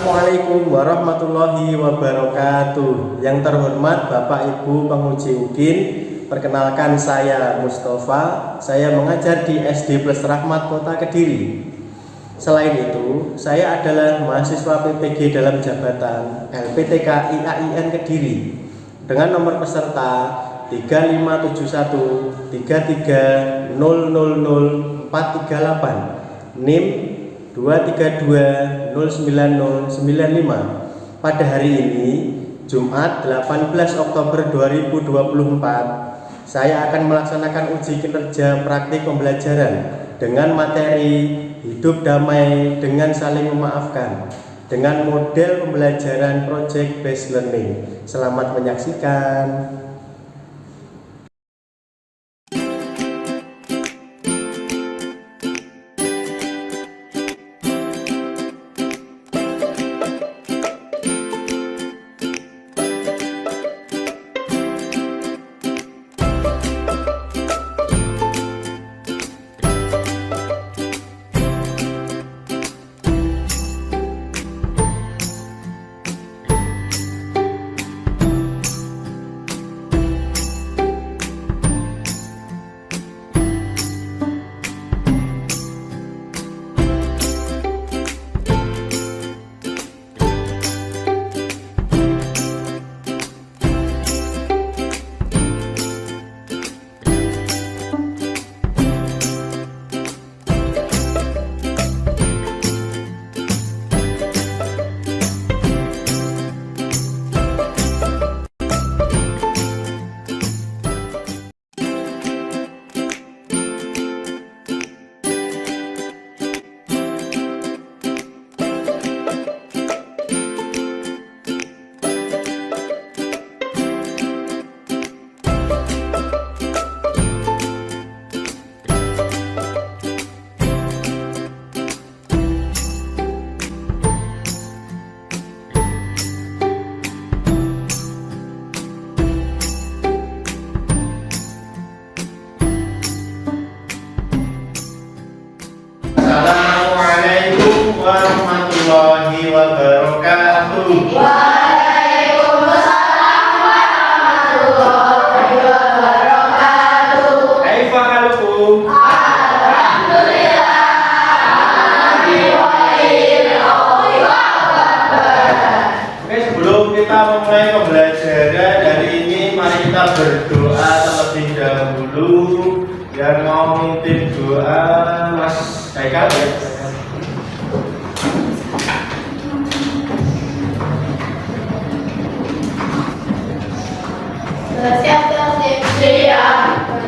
Assalamualaikum warahmatullahi wabarakatuh. Yang terhormat Bapak Ibu penguji UGIN, perkenalkan saya Mustafa. Saya mengajar di SD Plus Rahmat Kota Kediri. Selain itu, saya adalah mahasiswa PPG dalam jabatan LPTK IAIN Kediri dengan nomor peserta 3571 33 000 438, NIM 232099095. Pada hari ini, Jumat 18 Oktober 2024, saya akan melaksanakan uji kinerja praktik pembelajaran dengan materi hidup damai dengan saling memaafkan dengan model pembelajaran project based learning. Selamat menyaksikan. Assalamualaikum warahmatullahi wabarakatuh. Waalaikumsalam warahmatullahi wabarakatuh. Kaifa halukum? Alhamdulillah. Oke, sebelum kita memulai pembelajaran dari ini, mari kita berdoa terlebih dahulu. Yang mau mimpin doa Mas Haikal ya. Siap tertib. Siap.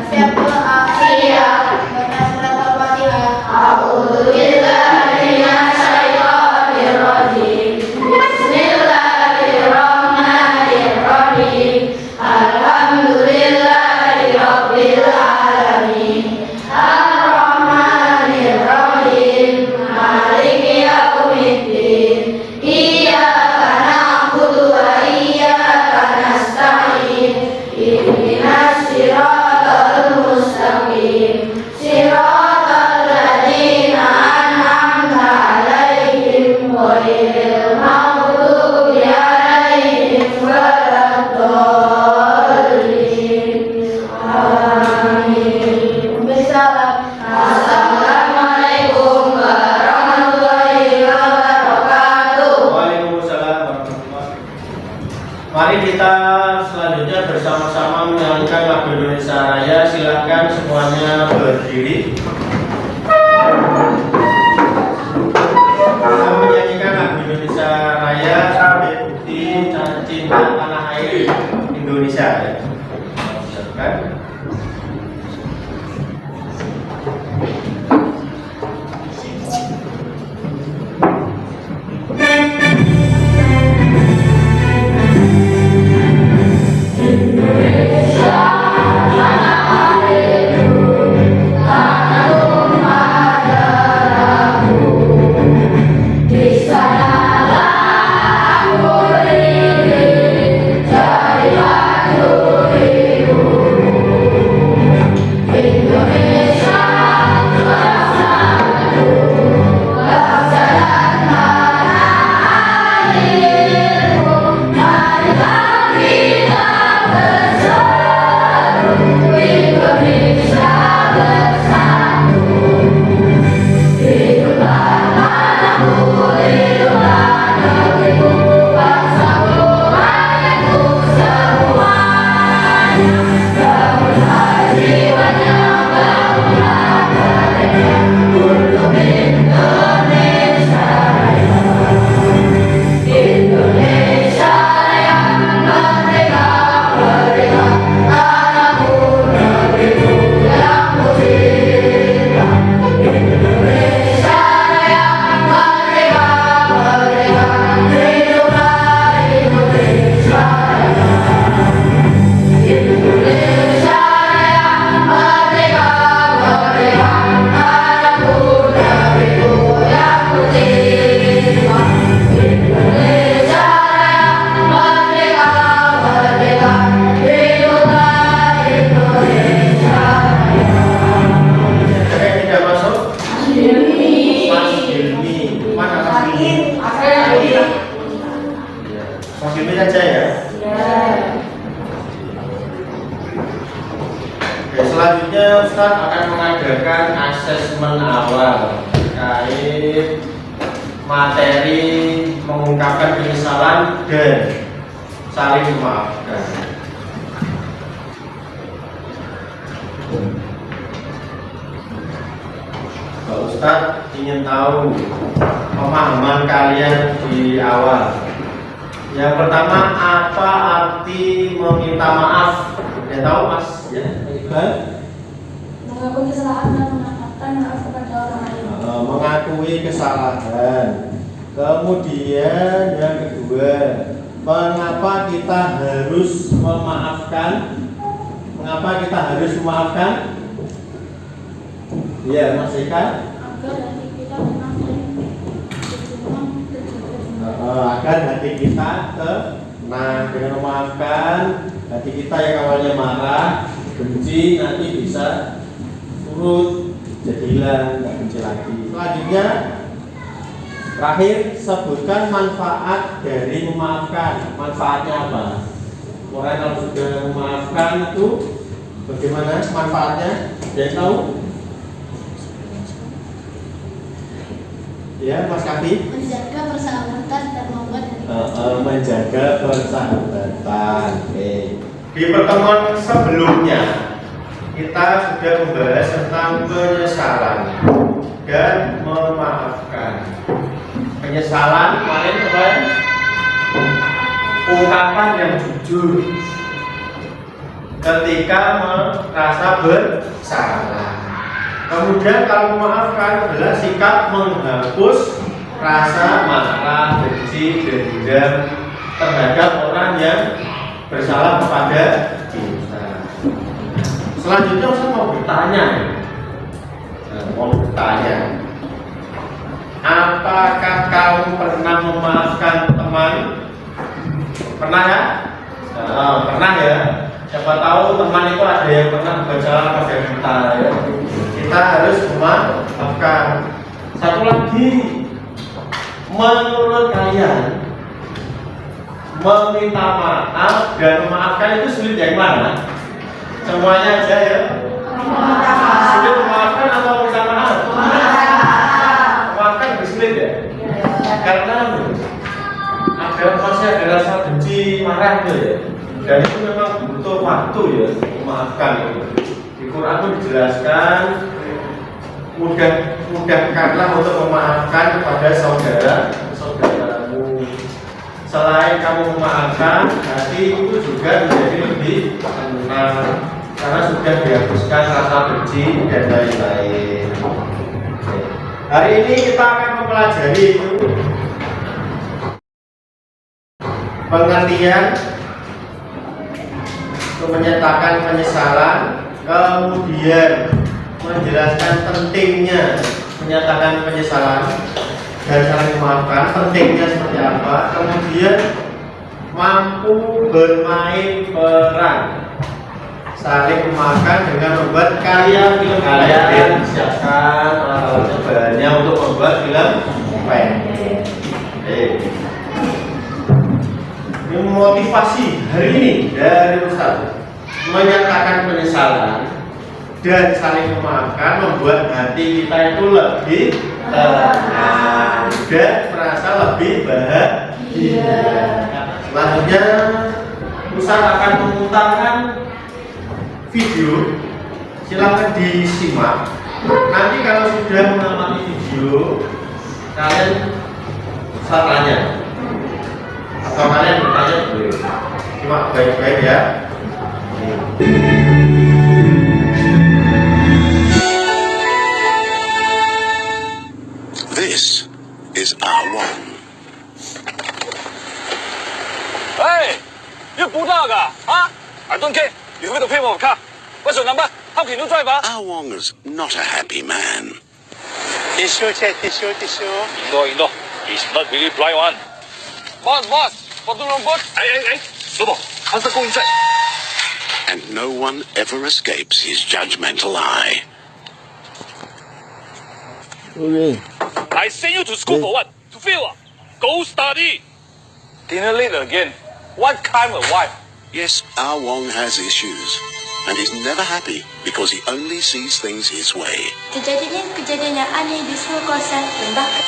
Siap doa. Siap. Baca surat Al-Fatihah. A'udzubillahi minasyaitonir rajim. Bismillahirrahmanirrahim. Alhamdulillahi rabbil alamin. Ar-Rahmanir-Rahim. Maliki yaumiddin. Iyyaka na'budu wa iyyaka nasta'in. Ihdinas siratal mustaqim. Siratal ladzina an'amta 'alaihim ghairil maghdubi 'alaihim waladdallin. Amin. Assalamualaikum warahmatullahi wabarakatuh. Waalaikumsalam warahmatullahi wabarakatuh. Mari kita selanjutnya bersama-sama menyanyikan lagu Indonesia Raya. Silakan semuanya berdiri. Kita menyanyikan lagu Indonesia Raya sebagai bukti cinta tanah air Indonesia. Silakan. Indonesia tanah airku, tanah Ustadz akan mengadakan asesmen awal terkait materi mengungkapkan penyesalan dan saling memaafkan. Pak Ustadz ingin tahu pemahaman kalian di awal. Yang pertama, apa arti meminta maaf? Ya tahu Mas? Ya, Iqbal? Mengakui kesalahan dan mengatakan maaf kepada orang lain. Mengakui kesalahan. Kemudian yang kedua, mengapa kita harus memaafkan? Mengapa kita harus memaafkan? Ya, Mas Eka. Agar hati kita tenang dan Agar hati kita tenang. Dengan memaafkan, hati kita yang awalnya marah, benci, nanti bisa surut, jadi hilang, nggak benci lagi. Selanjutnya, terakhir, sebutkan manfaat dari memaafkan. Manfaatnya apa? Orang kalau sudah memaafkan itu bagaimana manfaatnya? Dia tahu? Ya, Mas Kafi. menjaga persahabatan dan membuat Menjaga persahabatan. Oke. Di pertemuan sebelumnya kita sudah membahas tentang penyesalan dan memaafkan. Penyesalan kemarin apa? Ungkapan yang jujur ketika merasa bersalah. Kemudian kalau memaafkan adalah sikap menghapus rasa marah, benci, dendam terhadap orang yang bersalah kepada kita. Selanjutnya saya mau bertanya, apakah kamu pernah memaafkan teman? Pernah ya? Pernah ya. Siapa tahu teman itu ada yang pernah bersalah pada kita ya. Kita harus memaafkan. Satu lagi, menurut kalian meminta maaf dan memaafkan itu sulit yang mana? Semuanya aja ya. Sulit memaafkan atau meminta maaf? Memaafkan lebih sulit ya. Karena masih ada rasa benci, marah gitu ya. Dan itu memang butuh waktu ya memaafkan itu. Di Quran pun dijelaskan mudahkanlah untuk memaafkan kepada saudaramu. Selain kamu memaafkan, hati itu juga menjadi lebih tenang karena sudah dihapuskan rasa benci dan lain-lain. Hari ini kita akan mempelajari pengertian menyatakan penyesalan, kemudian menjelaskan pentingnya menyatakan penyesalan dan saling memaafkan, pentingnya seperti apa, kemudian mampu bermain peran saling memaafkan dengan membuat karya film kalian siapkan alat-alatnya bahannya untuk membuat film pendek. Ini motivasi hari ini dari Ustaz menyatakan penyesalan dan saling memaafkan membuat hati kita itu lebih tenang dan merasa lebih bahagia. Selanjutnya Ustaz akan memutarkan video, silakan disimak. Nanti kalau sudah mengamati video, kalian Ustaz tanya atau kalian bertanya boleh. Simak baik-baik ya. This is R1. Hey, you 不到噶啊 I don't care. You have to pay for a car. What's your number? How can you drive? Wong is not a happy man. Tissue. Indo. He's not really blind one. Boss. Bottom wrong boss. Hey. 老婆，他是供应债。 And no one ever escapes his judgmental eye. Okay. I send you to school for what? To fail? Go study. Dinner late again. What kind of wife? Yes, Wong has issues. and is never happy because he only sees things his way. Kejadian yang aneh di seluruh kosan membakar.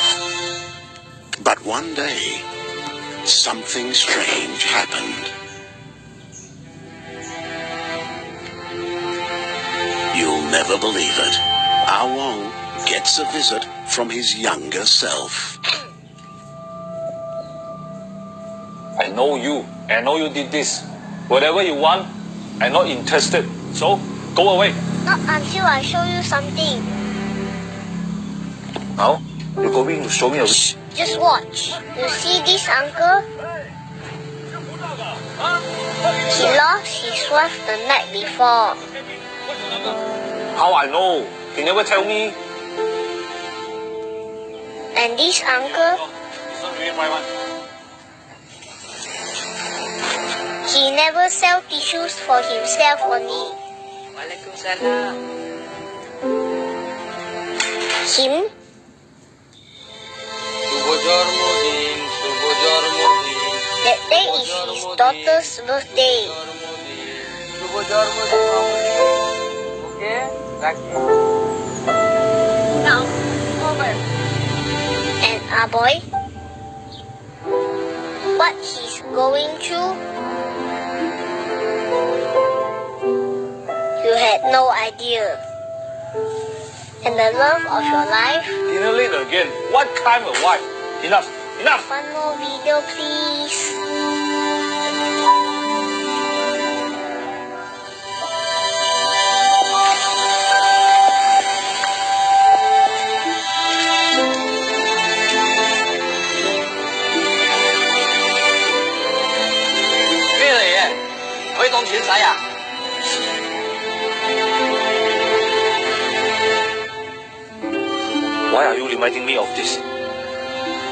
But one day, something strange happened. You'll never believe it. Ah Wong gets a visit from his younger self. I know you. I know you did this. Whatever you want, I'm not interested. So, go away. Not until I show you something. Now, you're going to show me a... Just watch. You see this uncle? He lost his wife the night before. How I know? He never tell me. And this uncle, he never sell tissues for himself only. Him, that day is his daughter's birthday. Now, over. And boy, what he's going through, you had no idea. And the love of your life. Dinner late again. What kind of wife? Enough. Enough. One more video, please. Why are you reminding me of this?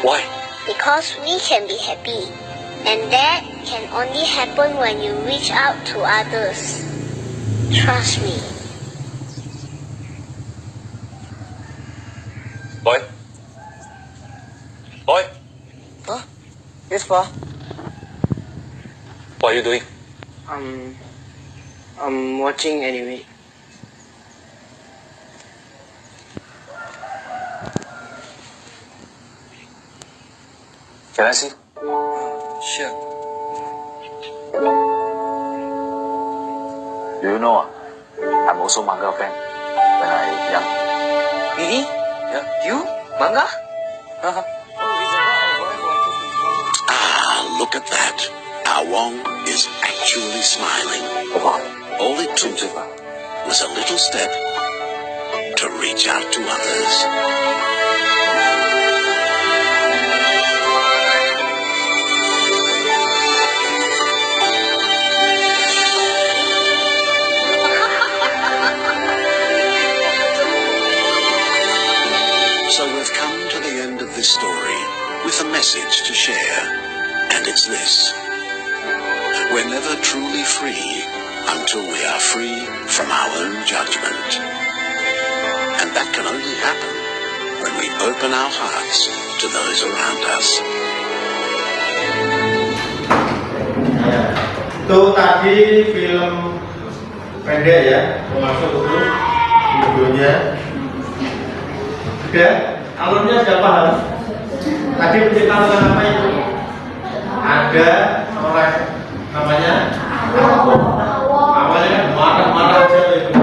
Why? Because we can be happy. And that can only happen when you reach out to others. Trust me. Boy? Boy? Huh? Yes, Pa. What are you doing? I'm watching anime. Can I see? Sure. Do you know, I'm also manga fan when I young. Really? Yeah. You? Manga? Ah, look at that. Ah Wong is actually smiling. All it took was a little step to reach out to others. So we've come to the end of this story with a message to share, and it's this. We're never truly free until we are free from our own judgment. And that can only happen when we open our hearts to those around us. Itu tadi film pendek ya, termasuk itu videonya. Sudah, alurnya sudah paham. Tadi menceritakan apa itu? Ada orang namanya awalnya kan marah-marah aja itu.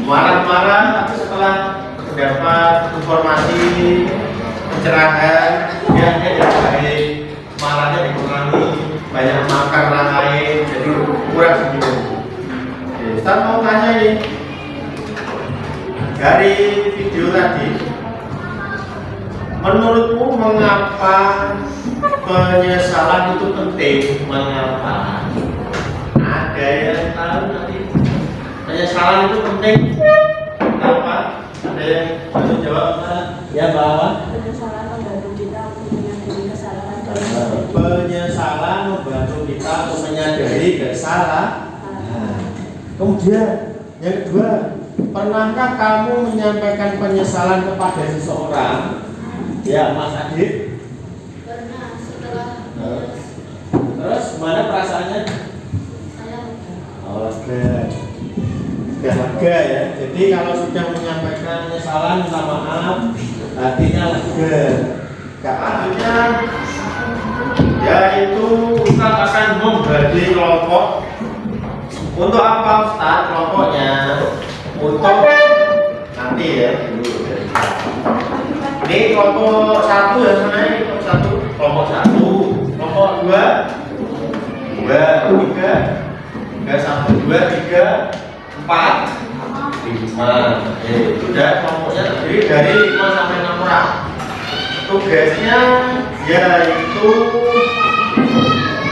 Marah-marah, tapi setelah mendapat informasi pencerahan, dia jadi baik, marahnya dikurangi, banyak makan orang lain, jadi kurang senyum. Ustaz mau tanya ini, dari video tadi, menurutmu mengapa penyesalan itu penting? Mengapa? Ada yang tahu nanti? Penyesalan itu penting. Kenapa? Ada yang bisa jawab? Ya, Mbak. Penyesalan membantu kita untuk menyadari kesalahan. Penyesalan membantu kita untuk menyadari kesalahan. Kemudian yang kedua, pernahkah kamu menyampaikan penyesalan kepada seseorang? Ya, Mas Adit. Pernah setelah Terus mana perasaannya? saya lega. Sudah lega ya. Jadi kalau sudah menyampaikan penyesalan, minta maaf, hatinya lega. Selanjutnya yaitu Ustaz akan membagi kelompok. Untuk apa Ustaz kelompoknya? Untuk nanti ya dulu. Ini kelompok 1 ya sebenarnya, kelompok 1, kelompok 2, 3, 1, 2, 3, 4, 5. Sudah kelompoknya terdiri dari 5 sampai 6 orang. Tugasnya yaitu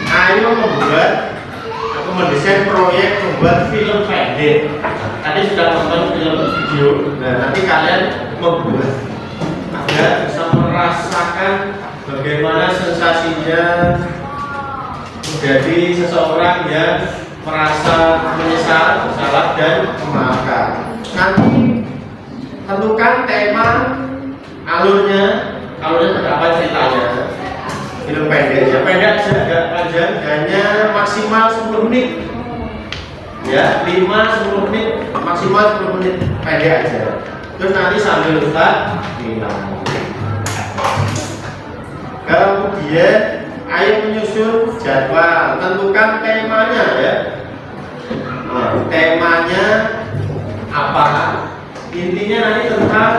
ayo membuat atau mendesain proyek membuat film pendek. Tadi sudah nonton film video. Nah, nanti kalian membuat agar bisa merasakan bagaimana sensasinya menjadi seseorang yang merasa menyesal, bersalah dan memaafkan. Nanti tentukan tema, alurnya berapa ceritanya. Film pendek ya, pendek aja, agak panjang, hanya maksimal 10 menit. Ya, 5-10 menit, maksimal 10 menit, pendek aja. Terus nanti sambil Ustaz bilang. Kemudian ayo menyusun jadwal, tentukan temanya ya. Nah, temanya apa? Intinya nanti tentang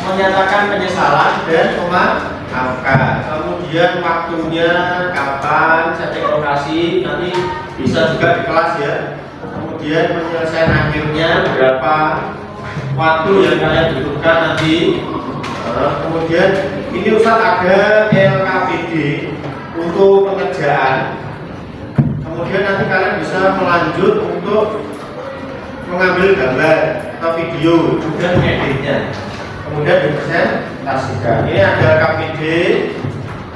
menyatakan penyesalan dan memaafkan. Kemudian waktunya kapan, setting lokasi, nanti bisa juga di kelas ya. Kemudian penyelesaian akhirnya berapa waktu yang kalian butuhkan nanti. Kemudian ini Ustaz ada LKPD untuk pengerjaan. Kemudian nanti kalian bisa melanjut untuk mengambil gambar atau video, kemudian editnya, kemudian dipresentasikan. Ini ada LKPD,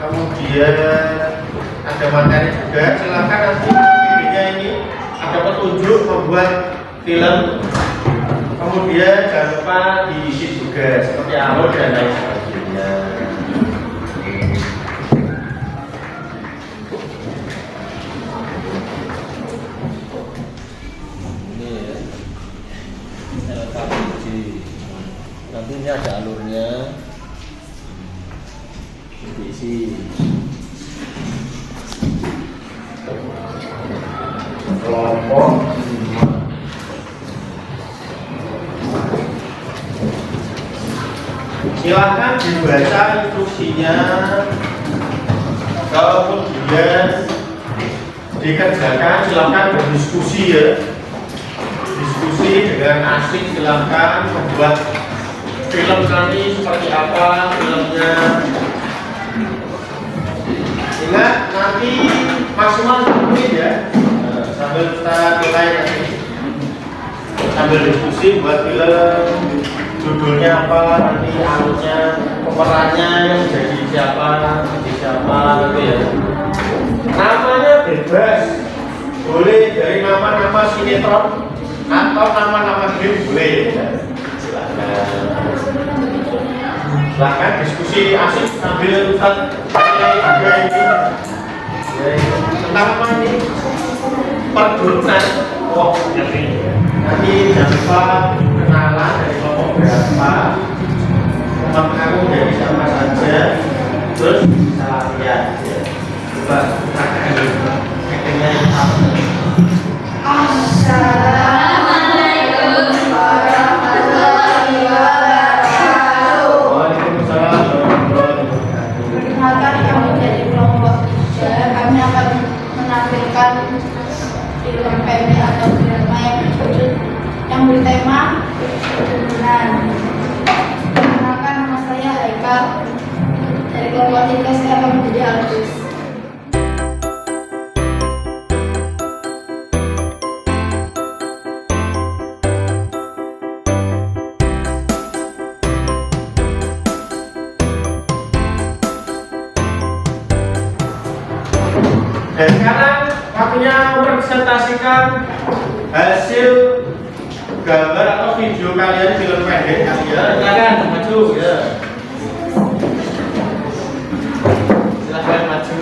kemudian ada materi juga. Silakan nanti videonya ini ada petunjuk membuat film. Kemudian jangan lupa diisi juga seperti alur dan lain sebagainya. Ini ya, LKPD. Nanti ini ada alurnya, diisi. Kelompok. Silahkan dibaca instruksinya, kemudian dikerjakan. Silahkan berdiskusi ya, diskusi dengan asik. Silahkan membuat film kami seperti apa filmnya. Ingat nanti maksimal 10 menit ya. Sambil kita nilai nanti, sambil diskusi buat film. Judulnya apa, nanti alurnya, pemerannya yang jadi siapa gitu ya. Namanya bebas, boleh dari nama-nama sinetron atau nama-nama game boleh ya. Silakan diskusi asik sambil Ustaz juga ini tentang apa ini, perdurunan. Oh nanti jangan lupa kenalan dari kelompok berapa, kelompok kamu dari siapa saja, terus salah lihat ya. Coba aktingnya yang sama. Assalamualaikum warahmatullahi wabarakatuh. Waalaikumsalam warahmatullahi wabarakatuh. Perkenalkan kami dari kelompok 3. Kami akan menampilkan film pendek atau drama yang bertema perdurunan. Perkenalkan, nama saya Haikal. Dari kelompok 3 saya akan menjadi artis. Dan sekarang waktunya mempresentasikan hasil gambar atau video kalian, film pendek kalian. Silakan maju ya. Silakan maju.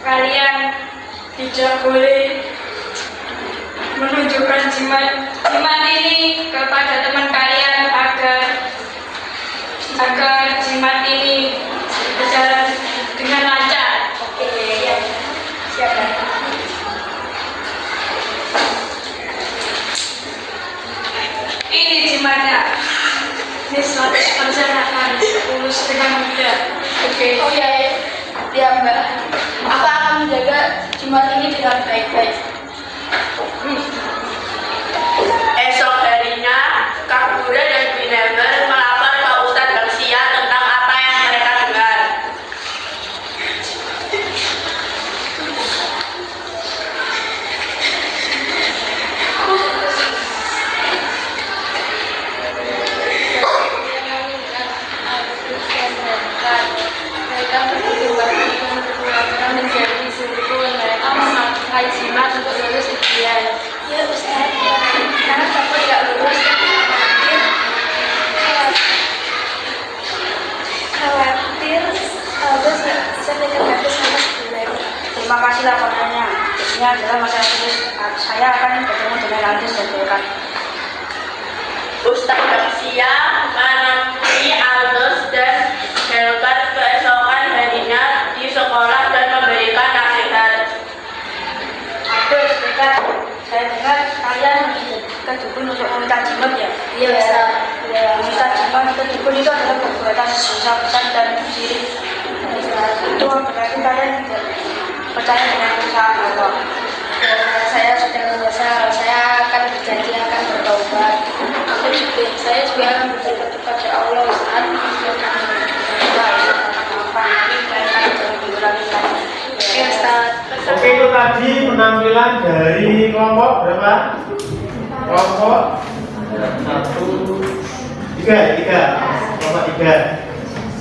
kalian tidak boleh menunjukkan jimat ini kepada teman kalian agar jimat ini berjalan dengan lancar. Oke, ya. Siap. Ini jimatnya. Ini 100% akan lulus dengan mudah. Oke. Oh iya, ya Mbak. Aku akan menjaga jimat ini dengan baik-baik. Esok harinya, Kak Buda dan Bineber melapor ke Ustadz Baksia tentang apa yang mereka dengar. Mereka menjadi suku, mereka memakai jimat untuk lulus ujian. Ya Ustaz, karena Bapak tidak lulus kan khawatir terus bisa tidak sama sebulan. Terima kasih laporannya. Ini adalah masalah tulis. Saya akan bertemu dengan Andis dan Dekan. Ustadz Baksia menemui Aldous dan Helkat keesokan harinya di sekolah dan memberikan nasihat. Andis, Dekan, saya dengar kalian menjadikan dukun untuk meminta jimat ya? Iya Ustaz. Meminta jimat itu dukun itu adalah perbuatan dosa besar dan syirik. Itu berarti kalian tidak percaya dengan perusahaan Allah. Saya sudah menyesal, saya akan berjanji akan bertobat. Saya juga akan bertobat kepada Allah Ustaz. Ya Ustaz. Oke, itu tadi penampilan dari kelompok berapa? Kelompok 1, 3. Kelompok 3.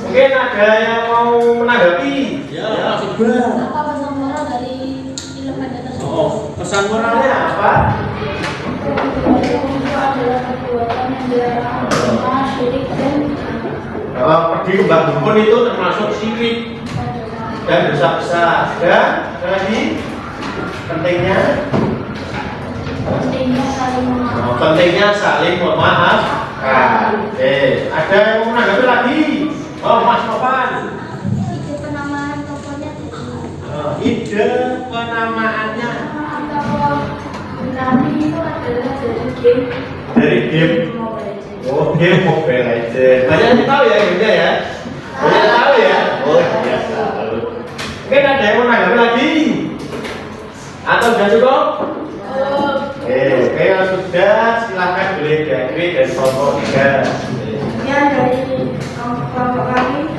Mungkin ada yang mau menanggapi? Ya, coba. Apa pesan moral dari film pada tersebut? Oh, pesan moralnya apa? Itu adalah perbuatan yang dilarang agama, syirik dan Pergi ke Mbak Dukun itu termasuk syirik dan dosa besar. Dan lagi pentingnya saling memaafkan. pentingnya saling memaafkan. Ada yang mau menanggapi lagi? Oh, Mas Topan. Ide penamaan tokohnya Ide penamaannya kalau Nami itu adalah dari game dari game. Mobile Legends. Oh, game Mobile Legends. Banyak yang tahu ya gamenya ya? Banyak yang tahu ya? Oh, iya tahu. Mungkin ada yang mau menanggapi lagi? Atau sudah cukup? Oke, kalau sudah silahkan boleh diakhiri dan kelompok 3. Sekian dari kelompok kami.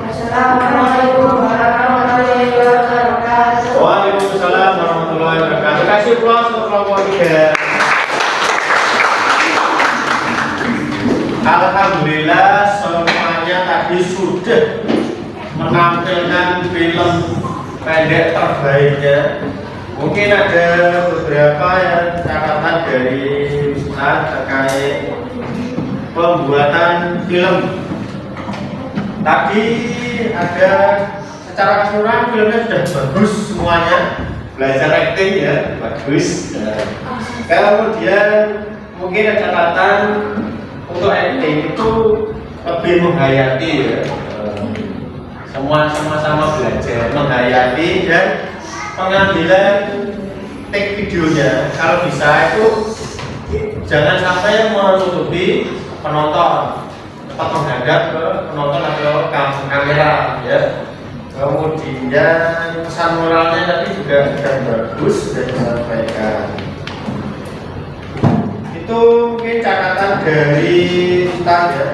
Assalamualaikum warahmatullahi wabarakatuh. Waalaikumsalam warahmatullahi wabarakatuh. Kasih plus untuk kelompok 3. Alhamdulillah semuanya tadi sudah menampilkan film pendek terbaiknya. Mungkin ada beberapa yang catatan dari Ustaz terkait pembuatan film. Tadi ada secara keseluruhan filmnya sudah bagus semuanya, belajar acting ya bagus. Kemudian mungkin ada catatan untuk acting itu lebih menghayati ya. Sama belajar menghayati dan pengambilan take videonya kalau bisa itu jangan sampai menutupi penonton, tetap menghadap ke penonton atau kamera ya. Kemudian pesan moralnya tadi juga sudah bagus, sudah disampaikan. Itu mungkin catatan dari Ustaz ya.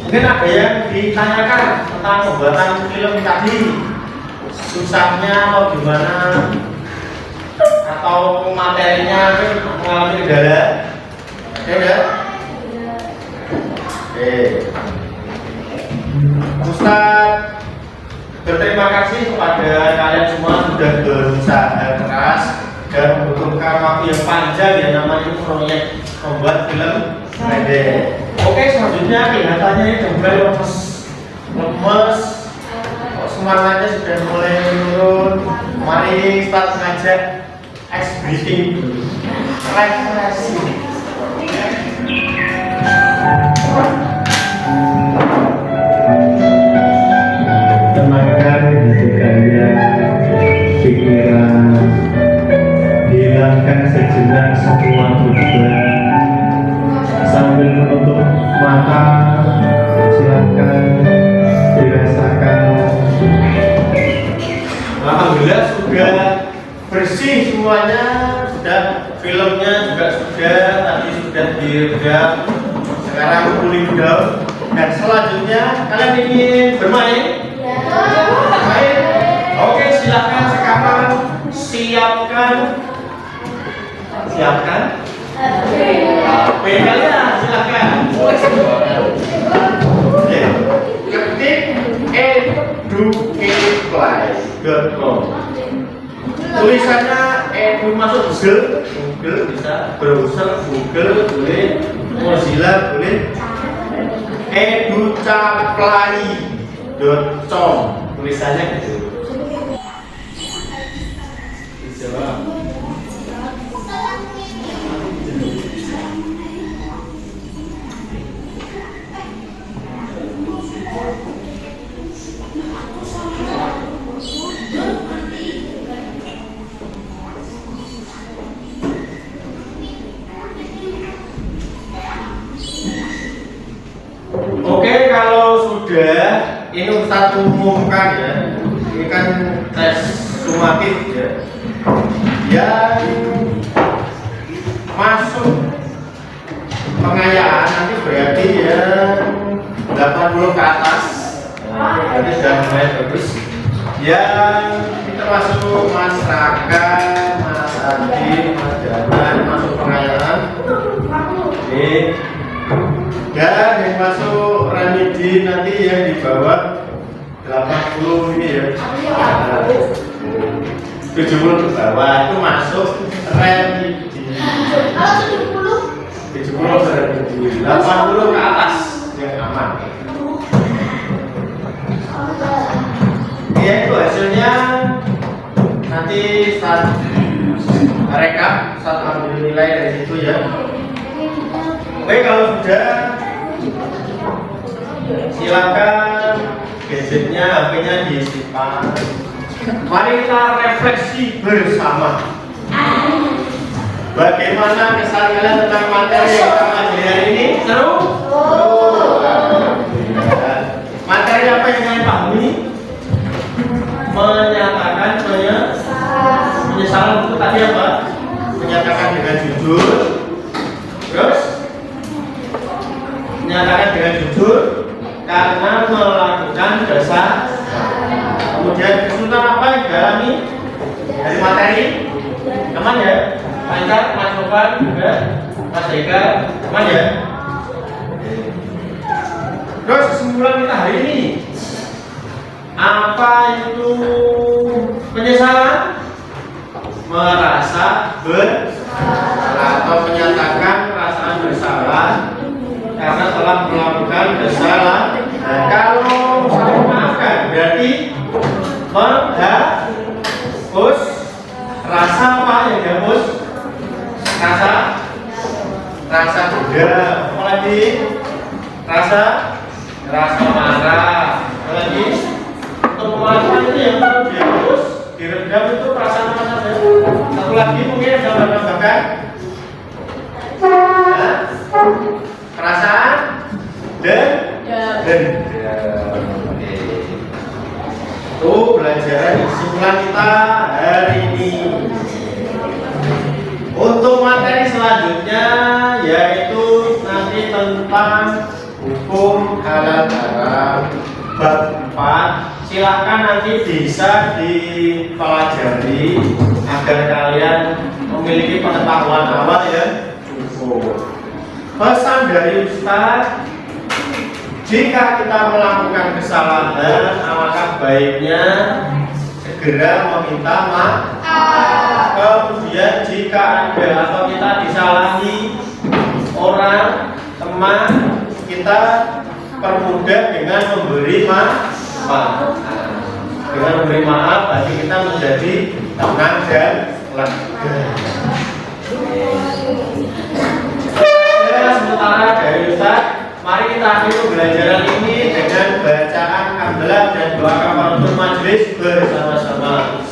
Mungkin ada yang ditanyakan tentang pembuatan film tadi, susahnya atau gimana, atau materinya mengalami kendala, ya? Oke. Ustaz berterima kasih kepada kalian semua sudah berusaha keras dan membutuhkan waktu yang panjang ya, namanya proyek membuat film pendek. Oke, selanjutnya kelihatannya ini udah mulai lemes semangatnya sudah mulai menurun. Mari start ngajak ice breathing dulu. Refreshing. Tenangkan hati kalian, pikiran, hilangkan sejenak semua beban. Sambil menutup mata, silakan dirasakan. Alhamdulillah sudah bersih semuanya, sudah filmnya juga sudah, tadi sudah diredam, sekarang cooling down. Dan selanjutnya kalian ingin bermain? Main? Oke, silakan sekarang siapkan HP kalian, silakan. Ketik educateply.com. Tulisannya edu masuk Google bisa, browser Google boleh, Mozilla boleh, educateply.com tulisannya gitu. Dijawab. Oke, kalau sudah ini Ustaz umumkan ya. Ini kan tes sumatif ya. Yang masuk pengayaan nanti berarti yang 80 ke atas. Ini sudah mulai bagus. Yang kita masuk Mas Raka, Mas Adi, Mas Jalan masuk pengayaan. Dan yang masuk Ramidin nanti yang di bawah 80 ini ya. 70 ke bawah itu masuk Ramidin. 70 ke Ramidin. 80 ke atas yang aman. Ya itu hasilnya nanti saat rekap, saat ambil nilai dari situ ya. Oke, kalau sudah silakan gadgetnya, HP-nya disimpan. Mari kita refleksi bersama. Bagaimana kesan kalian tentang materi yang kita pelajari hari ini? Seru? Materi apa yang kalian pahami? Menyatakan penyesalan itu tadi apa? Menyatakan dengan jujur. Terus menyatakan dengan jujur karena melakukan dosa. Kemudian kesulitan apa yang dialami dari materi? Aman ya? Lancar, Mas Sofan juga, Mas Eka, aman ya? Terus kesimpulan kita hari ini, apa itu penyesalan? Merasa atau menyatakan perasaan bersalah karena telah melakukan kesalahan. Nah, kalau saling memaafkan berarti menghapus rasa apa yang dihapus? Rasa dendam. Apalagi rasa marah. Apalagi untuk memaafkan itu yang perlu dihapus, diredam itu perasaan apa saja. Satu lagi mungkin ada menambahkan perasaan dendam. Itu pelajaran kesimpulan kita hari ini. Untuk materi selanjutnya yaitu nanti tentang hukum halal haram bab 4. Silahkan nanti bisa dipelajari agar kalian memiliki pengetahuan awal yang cukup. Pesan dari Ustaz, jika kita melakukan kesalahan, alangkah baiknya segera meminta maaf. Kemudian jika ada atau kita disalahi orang, teman, kita permudah dengan memberi maaf. Dengan memberi maaf hati kita menjadi tenang dan lega. Sementara dari Ustaz, mari kita akhiri pembelajaran ini dengan bacaan hamdalah dan doa kafaratul majelis bersama-sama.